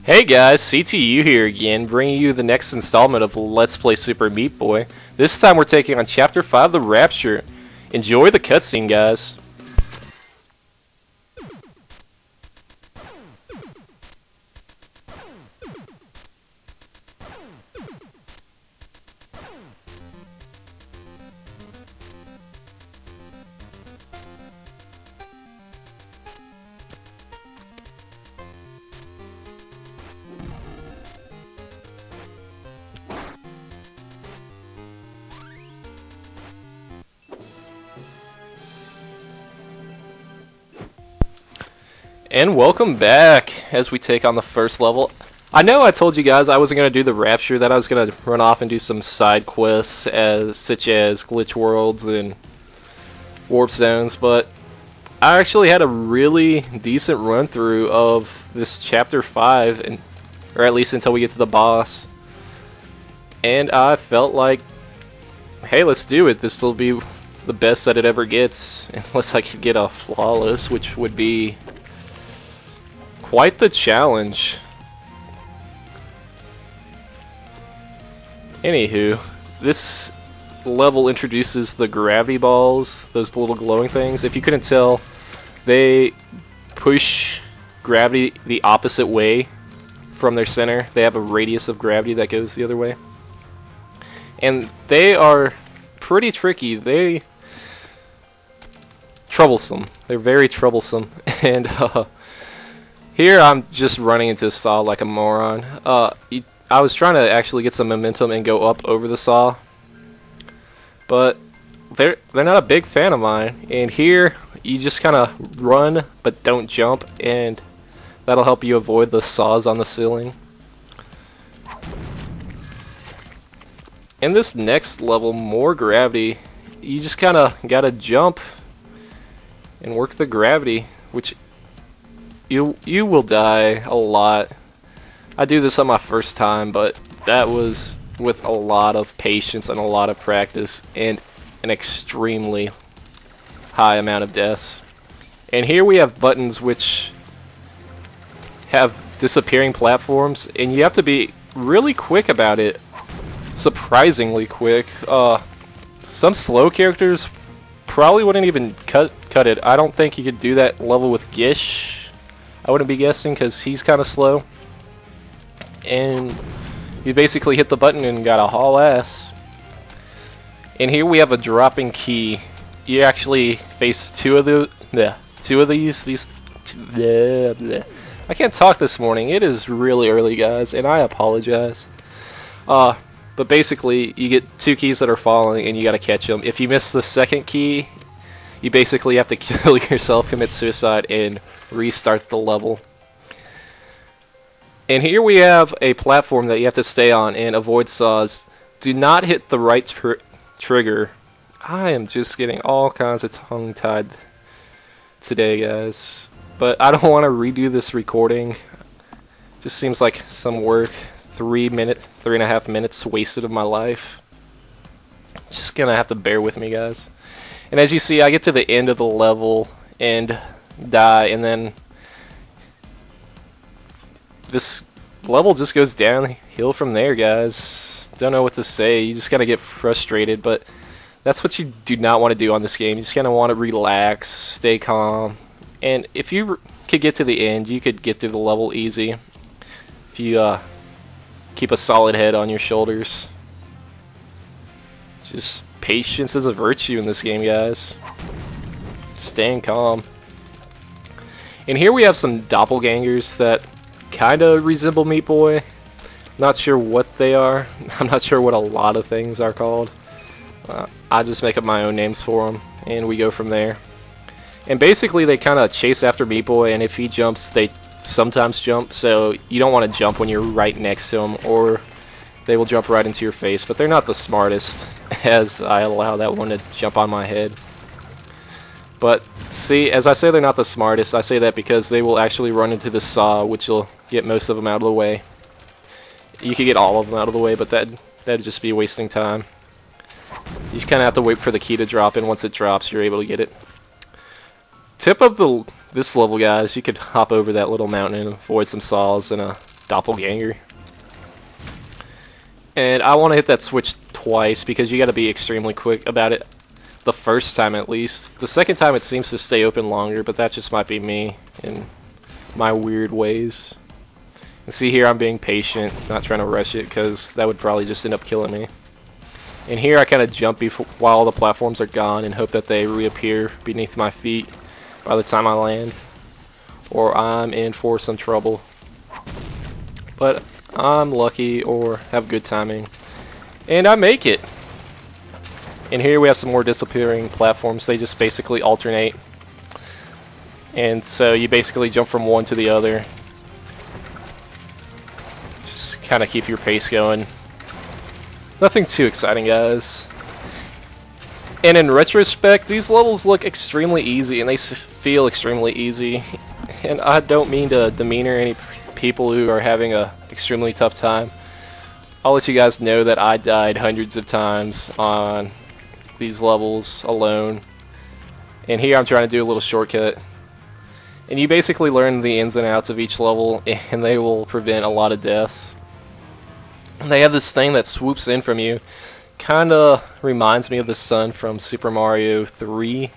Hey guys, CTU here again, bringing you the next installment of Let's Play Super Meat Boy. This time we're taking on Chapter 5, The Rapture. Enjoy the cutscene, guys. And welcome back as we take on the first level. I know I told you guys I wasn't going to do the Rapture, that I was going to run off and do some side quests such as glitch worlds and warp zones, but I actually had a really decent run through of this Chapter 5, or at least until we get to the boss. And I felt like, hey, let's do it. This will be the best that it ever gets, unless I could get a flawless, which would be quite the challenge. Anywho, this level introduces the gravity balls, those little glowing things. If you couldn't tell, they push gravity the opposite way from their center. They have a radius of gravity that goes the other way. And they are pretty tricky. They're troublesome. They're very troublesome. And here I'm just running into a saw like a moron. I was trying to actually get some momentum and go up over the saw, but they're not a big fan of mine. And here you just kind of run but don't jump, and that'll help you avoid the saws on the ceiling. In this next level, more gravity. You just kind of gotta jump and work the gravity, which you will die a lot. I do this on my first time, but that was with a lot of patience and a lot of practice and an extremely high amount of deaths. And here we have buttons which have disappearing platforms, and you have to be really quick about it. Surprisingly quick. Some slow characters probably wouldn't even cut it. I don't think you could do that level with Gish. I wouldn't be guessing, because he's kind of slow. And you basically hit the button and got a haul ass. And here we have a dropping key. You actually face two of these. I can't talk this morning. It is really early, guys, and I apologize. But basically, you get two keys that are falling, and you gotta catch them. If you miss the second key, you basically have to kill yourself, commit suicide, and restart the level. And here we have a platform that you have to stay on and avoid saws. Do not hit the right trigger. I am just getting all kinds of tongue-tied today, guys. But I don't want to redo this recording. Just seems like some work. 3.5 minutes wasted of my life. Just gonna have to bear with me, guys. And as you see, I get to the end of the level and die, and then this level just goes downhill from there, guys. Don't know what to say. You just gotta get frustrated, but that's what you do not want to do on this game. You just kind of want to relax, stay calm, and if you could get to the end, you could get through the level easy if you keep a solid head on your shoulders. Just patience is a virtue in this game, guys. Staying calm. And here we have some doppelgangers that kind of resemble Meat Boy. Not sure what they are. I'm not sure what a lot of things are called. I just make up my own names for them, and we go from there. And basically they kind of chase after Meat Boy, and if he jumps, they sometimes jump, so you don't want to jump when you're right next to him, or they will jump right into your face. But they're not the smartest, as I allow that one to jump on my head. But see, as I say they're not the smartest, I say that because they will actually run into the saw, which will get most of them out of the way. You could get all of them out of the way, but that'd just be wasting time. You kind of have to wait for the key to drop, and once it drops, you're able to get it. Tip of this level, guys, you could hop over that little mountain and avoid some saws in a doppelganger. And I want to hit that switch twice because you got to be extremely quick about it the first time at least. The second time it seems to stay open longer, but that just might be me and my weird ways. And see here, I'm being patient, not trying to rush it because that would probably just end up killing me. And here I kind of jump while the platforms are gone and hope that they reappear beneath my feet by the time I land, or I'm in for some trouble. But I'm lucky or have good timing, and I make it. And here we have some more disappearing platforms. They just basically alternate, and so you basically jump from one to the other. Just kind of keep your pace going. Nothing too exciting, guys. And in retrospect, these levels look extremely easy, and they feel extremely easy. And I don't mean to demeanor any people who are having a extremely tough time. I'll let you guys know that I died hundreds of times on these levels alone. And here I'm trying to do a little shortcut. And you basically learn the ins and outs of each level, and they will prevent a lot of deaths. They have this thing that swoops in from you. Kinda reminds me of the sun from Super Mario 3,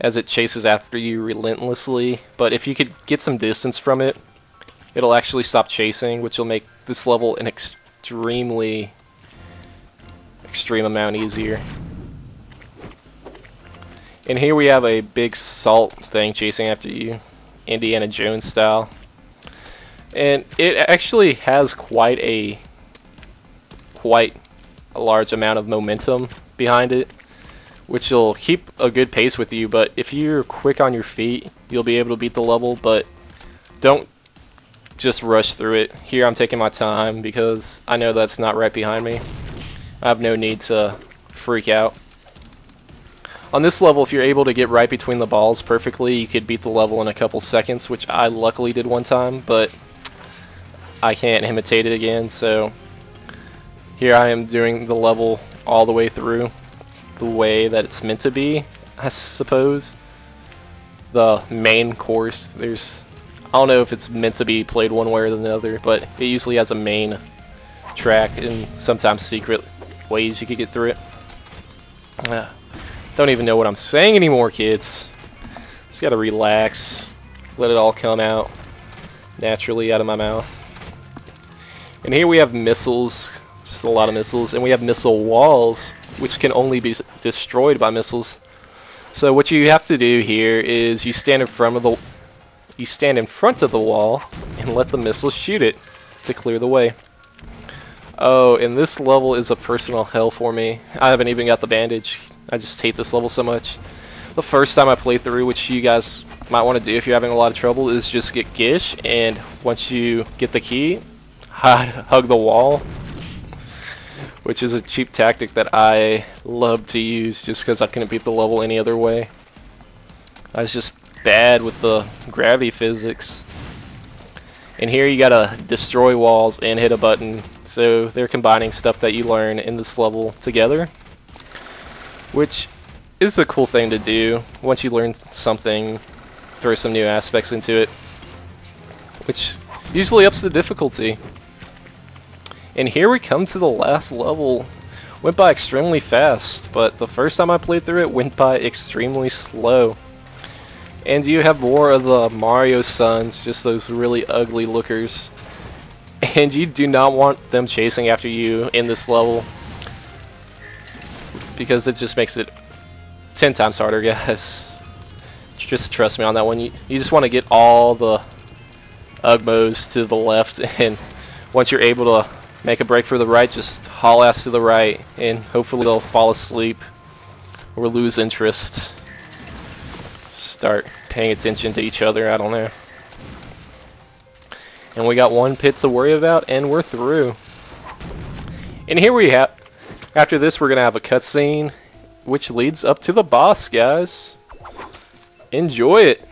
as it chases after you relentlessly. But if you could get some distance from it, it'll actually stop chasing, which will make this level an extreme amount easier. And here we have a big salt thing chasing after you, Indiana Jones style. And it actually has quite a large amount of momentum behind it, which will keep a good pace with you. But if you're quick on your feet, you'll be able to beat the level, but don't just rush through it. Here I'm taking my time because I know that's not right behind me. I have no need to freak out. On this level, if you're able to get right between the balls perfectly, you could beat the level in a couple seconds, which I luckily did one time, but I can't imitate it again. So here I am doing the level all the way through the way that it's meant to be, I suppose. The main course, I don't know if it's meant to be played one way or the other, but it usually has a main track and sometimes secret ways you could get through it. Don't even know what I'm saying anymore, kids. Just gotta relax, let it all come out naturally out of my mouth. And here we have missiles, just a lot of missiles, and we have missile walls, which can only be destroyed by missiles. So what you have to do here is you stand in front of the wall and let the missiles shoot it to clear the way. Oh, and this level is a personal hell for me. I haven't even got the bandage. I just hate this level so much. The first time I played through, which you guys might want to do if you're having a lot of trouble, is just get Gish, and once you get the key, hug the wall, which is a cheap tactic that I love to use just because I couldn't beat the level any other way. I was just bad with the gravity physics. And here you gotta destroy walls and hit a button, so they're combining stuff that you learn in this level together, which is a cool thing to do. Once you learn something, throw some new aspects into it, which usually ups the difficulty. And here we come to the last level. Went by extremely fast, but the first time I played through it went by extremely slow. And you have more of the Mario sons, just those really ugly lookers. And you do not want them chasing after you in this level, because it just makes it 10 times harder, guys. Just trust me on that one. You just want to get all the Ugmos to the left, and once you're able to make a break for the right, just haul ass to the right, and hopefully they'll fall asleep or lose interest. Start paying attention to each other, I don't know. And we got one pit to worry about, and we're through. And here we have, after this we're going to have a cutscene, which leads up to the boss, guys. Enjoy it.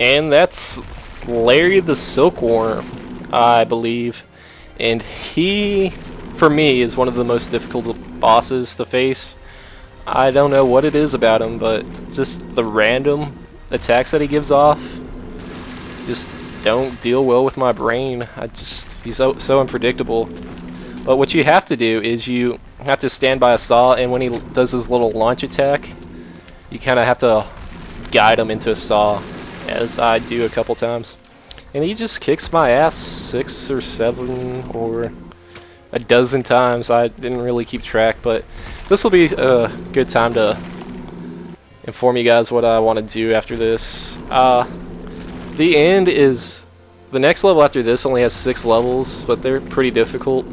And that's Larry the Silkworm, I believe. And he, for me, is one of the most difficult bosses to face. I don't know what it is about him, but just the random attacks that he gives off just don't deal well with my brain. He's so unpredictable. But what you have to do is you have to stand by a saw, and when he does his little launch attack, you kind of have to guide him into a saw, as I do a couple times. And he just kicks my ass 6 or 7 or a dozen times. I didn't really keep track, but this will be a good time to inform you guys what I want to do after this. The end is... The next level after this only has 6 levels, but they're pretty difficult,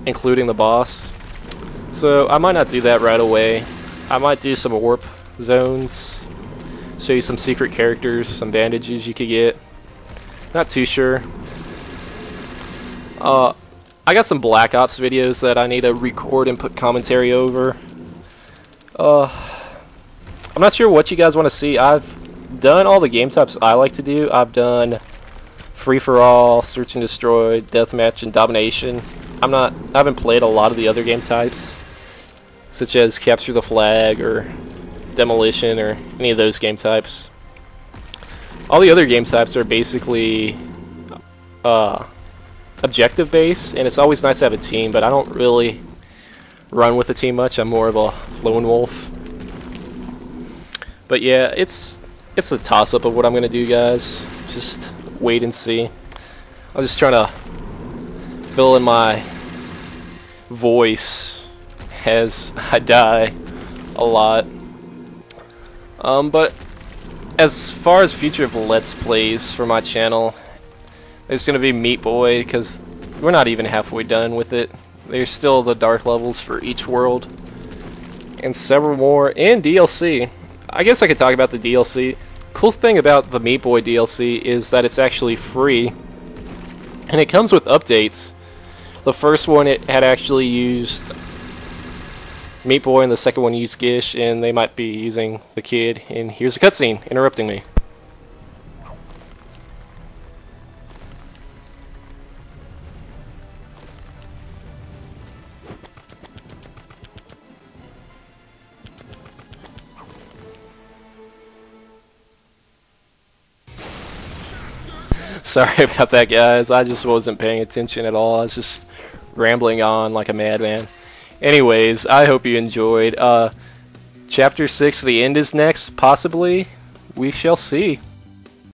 including the boss. So I might not do that right away. I might do some warp zones, show you some secret characters, some bandages you could get. Not too sure. I got some Black Ops videos that I need to record and put commentary over. I'm not sure what you guys want to see. I've done all the game types I like to do. I've done free-for-all, search and destroy, deathmatch, and domination. I haven't played a lot of the other game types, such as capture the flag or demolition or any of those game types. All the other game types are basically objective based, and it's always nice to have a team, but I don't really run with a team much. I'm more of a lone wolf. But yeah, it's a toss-up of what I'm gonna do, guys. Just wait and see. I'm just trying to fill in my voice as I die a lot. But as far as future of Let's Plays for my channel, there's going to be Meat Boy, because we're not even halfway done with it. There's still the dark levels for each world, and several more, and DLC. I guess I could talk about the DLC. Cool thing about the Meat Boy DLC is that it's actually free, and it comes with updates. The first one, it had actually used Meat Boy, and the second one used Gish, and they might be using the kid. And here's a cutscene interrupting me. Sorry about that, guys. I just wasn't paying attention at all. I was just rambling on like a madman. Anyways, I hope you enjoyed. Chapter 6, the end is next, possibly. We shall see.